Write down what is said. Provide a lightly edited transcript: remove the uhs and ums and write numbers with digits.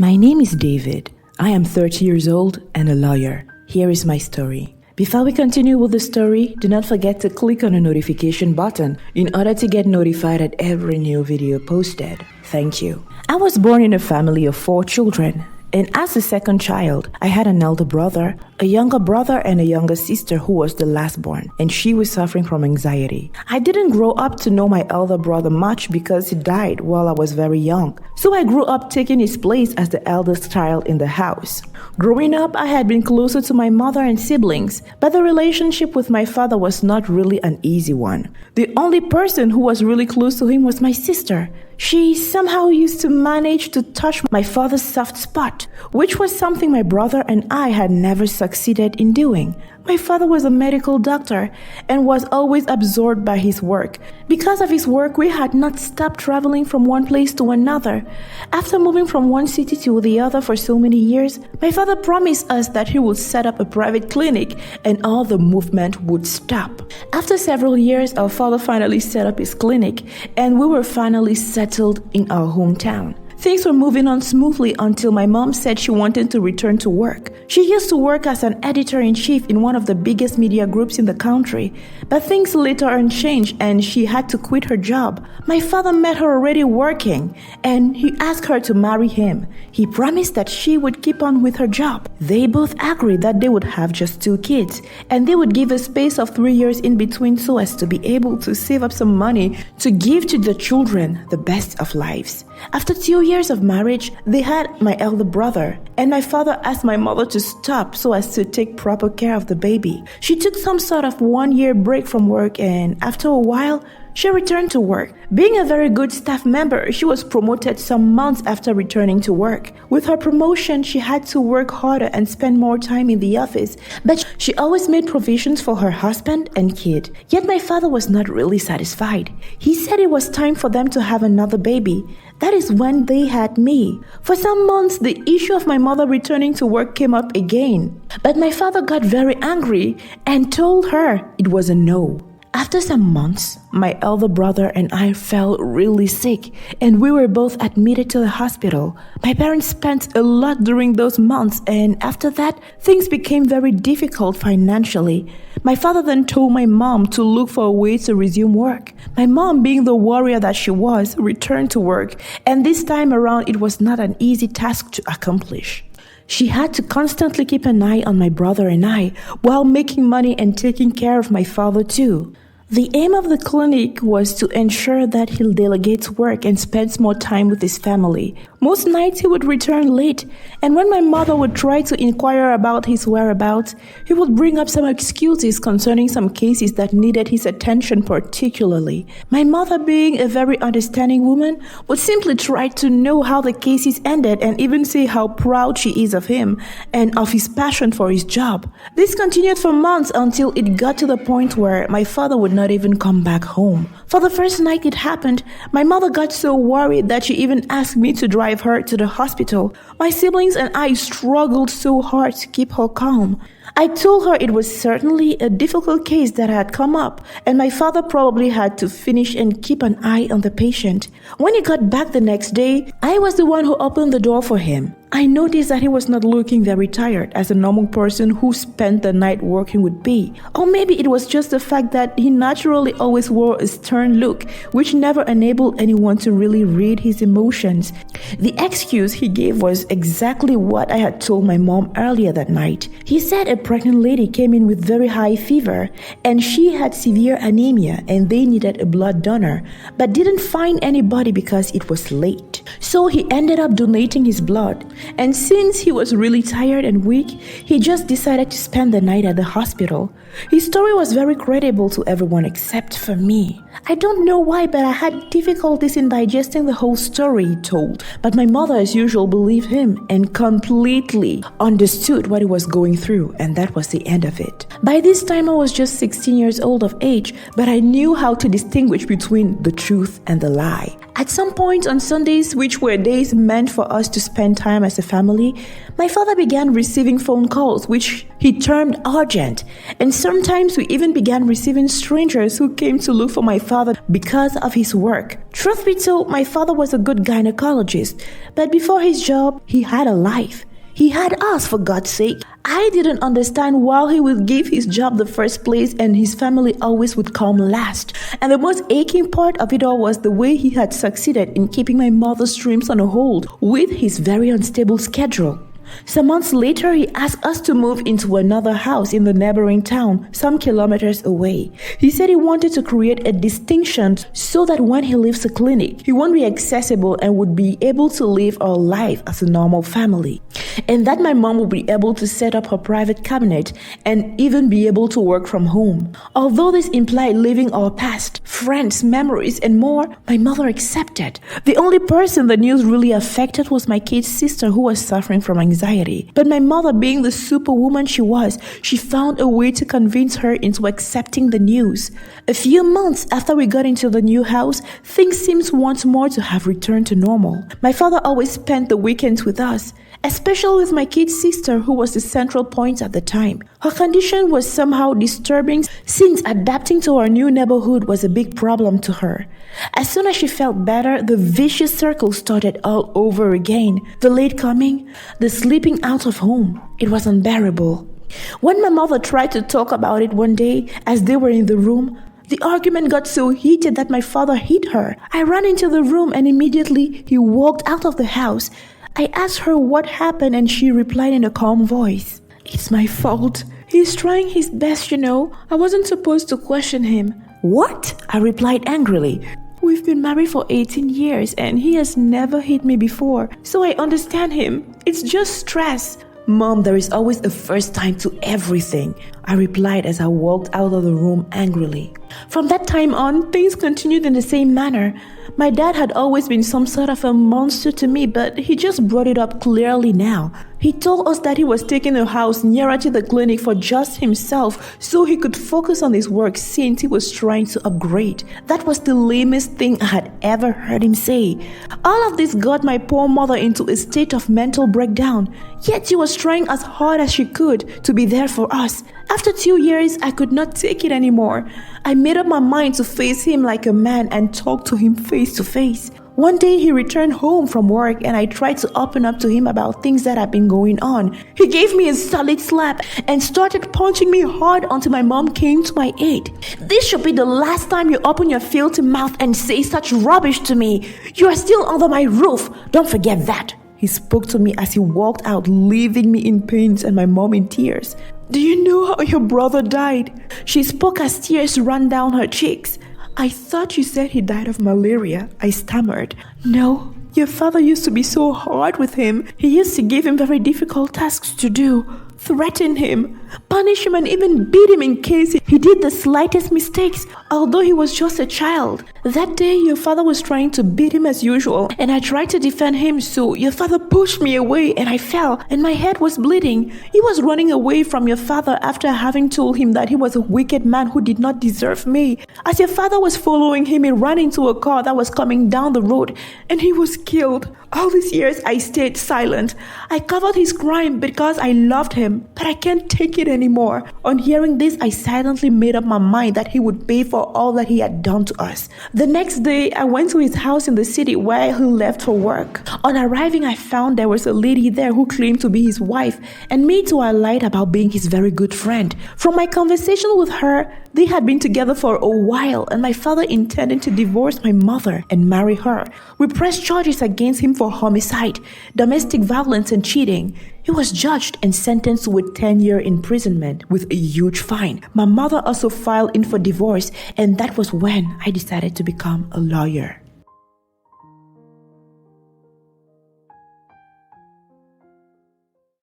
My name is David. I am 30 years old and a lawyer. Here is my story. Before we continue with the story, do not forget to click on the notification button in order to get notified at every new video posted. Thank you. I was born in a family of 4 children. And as the second child, I had an elder brother, a younger brother, and a younger sister who was the last born, and she was suffering from anxiety. I didn't grow up to know my elder brother much because he died while I was very young. So I grew up taking his place as the eldest child in the house. Growing up, I had been closer to my mother and siblings, but the relationship with my father was not really an easy one. The only person who was really close to him was my sister. She somehow used to manage to touch my father's soft spot, which was something my brother and I had never succeeded in doing. My father was a medical doctor and was always absorbed by his work. Because of his work, we had not stopped traveling from one place to another. After moving from one city to the other for so many years, my father promised us that he would set up a private clinic and all the movement would stop. After several years, our father finally set up his clinic and we were finally settled in our hometown. Things were moving on smoothly until my mom said she wanted to return to work. She used to work as an editor-in-chief in one of the biggest media groups in the country, but things later on changed and she had to quit her job. My father met her already working and he asked her to marry him. He promised that she would keep on with her job. They both agreed that they would have just 2 kids and they would give a space of 3 years in between so as to be able to save up some money to give to the children the best of lives. After 2 years of marriage, they had my elder brother, and my father asked my mother to stop so as to take proper care of the baby. She took some sort of 1-year break from work, and after a while, she returned to work. Being a very good staff member, she was promoted some months after returning to work. With her promotion, she had to work harder and spend more time in the office, but she always made provisions for her husband and kid. Yet my father was not really satisfied. He said it was time for them to have another baby. That is when they had me. For some months, the issue of my mother returning to work came up again. But my father got very angry and told her it was a no. After some months, my elder brother and I fell really sick and we were both admitted to the hospital. My parents spent a lot during those months and after that, things became very difficult financially. My father then told my mom to look for a way to resume work. My mom, being the warrior that she was, returned to work and this time around it was not an easy task to accomplish. She had to constantly keep an eye on my brother and I while making money and taking care of my father too. The aim of the clinic was to ensure that he delegates work and spends more time with his family. Most nights he would return late, and when my mother would try to inquire about his whereabouts, he would bring up some excuses concerning some cases that needed his attention particularly. My mother, being a very understanding woman, would simply try to know how the cases ended and even say how proud she is of him and of his passion for his job. This continued for months until it got to the point where my father would not even come back home. For the first night it happened, my mother got so worried that she even asked me to drive her to the hospital. My siblings and I struggled so hard to keep her calm. I told her it was certainly a difficult case that had come up and my father probably had to finish and keep an eye on the patient. When he got back the next day, I was the one who opened the door for him. I noticed that he was not looking very tired as a normal person who spent the night working would be. Or maybe it was just the fact that he naturally always wore a stern look, which never enabled anyone to really read his emotions. The excuse he gave was exactly what I had told my mom earlier that night. He said a pregnant lady came in with very high fever and she had severe anemia and they needed a blood donor, but didn't find anybody because it was late. So he ended up donating his blood. And since he was really tired and weak, he just decided to spend the night at the hospital. His story was very credible to everyone except for me. I don't know why, but I had difficulties in digesting the whole story he told. But my mother, as usual, believed him and completely understood what he was going through, and that was the end of it. By this time, I was just 16 years old of age, but I knew how to distinguish between the truth and the lie. At some point on Sundays, which were days meant for us to spend time as a family, my father began receiving phone calls which he termed urgent. And sometimes we even began receiving strangers who came to look for my father because of his work. Truth be told, my father was a good gynecologist, but before his job, he had a life. He had us, for God's sake. I didn't understand why he would give his job the first place and his family always would come last. And the most aching part of it all was the way he had succeeded in keeping my mother's dreams on a hold with his very unstable schedule. Some months later, he asked us to move into another house in the neighboring town, some kilometers away. He said he wanted to create a distinction so that when he leaves the clinic, he won't be accessible and would be able to live our life as a normal family. And that my mom would be able to set up her private cabinet and even be able to work from home. Although this implied leaving our past, friends, memories, and more, my mother accepted. The only person the news really affected was my kid's sister, who was suffering from anxiety. But my mother, being the superwoman she was, she found a way to convince her into accepting the news. A few months after we got into the new house, things seemed once more to have returned to normal. My father always spent the weekends with us, especially with my kid's sister, who was the central point at the time. Her condition was somehow disturbing since adapting to our new neighborhood was a big problem to her. As soon as she felt better, the vicious circle started all over again. The late coming, the sleeping out of home. It was unbearable. When my mother tried to talk about it one day as they were in the room, the argument got so heated that my father hit her. I ran into the room and immediately he walked out of the house. I asked her what happened and she replied in a calm voice, "It's my fault. He's trying his best, you know. I wasn't supposed to question him." "What?" I replied angrily. "We've been married for 18 years and he has never hit me before, so I understand him. It's just stress." "Mom, there is always a first time to everything," I replied as I walked out of the room angrily. From that time on, things continued in the same manner. My dad had always been some sort of a monster to me, but he just brought it up clearly now. He told us that he was taking a house nearer to the clinic for just himself so he could focus on his work since he was trying to upgrade. That was the lamest thing I had ever heard him say. All of this got my poor mother into a state of mental breakdown, yet she was trying as hard as she could to be there for us. After 2 years, I could not take it anymore. I made up my mind to face him like a man and talk to him face to face. One day he returned home from work and I tried to open up to him about things that had been going on. He gave me a solid slap and started punching me hard until my mom came to my aid. "This should be the last time you open your filthy mouth and say such rubbish to me. You are still under my roof. Don't forget that." He spoke to me as he walked out, leaving me in pains and my mom in tears. "Do you know how your brother died?" She spoke as tears ran down her cheeks. "I thought you said he died of malaria," I stammered. "No, your father used to be so hard with him. He used to give him very difficult tasks to do, threaten him, punish him, and even beat him in case he did the slightest mistakes, although he was just a child. That day, your father was trying to beat him as usual, and I tried to defend him, so your father pushed me away and I fell, and my head was bleeding. He was running away from your father after having told him that he was a wicked man who did not deserve me. As your father was following him, he ran into a car that was coming down the road, and he was killed. All these years, I stayed silent. I covered his crime because I loved him, but I can't take it anymore." On hearing this, I silently made up my mind that he would pay for all that he had done to us. The next day, I went to his house in the city where he left for work. On arriving, I found there was a lady there who claimed to be his wife and made to her light about being his very good friend. From my conversation with her, they had been together for a while and my father intended to divorce my mother and marry her. We pressed charges against him for homicide, domestic violence, and cheating. He was judged and sentenced to a 10-year imprisonment with a huge fine. My mother also filed in for divorce, and that was when I decided to become a lawyer.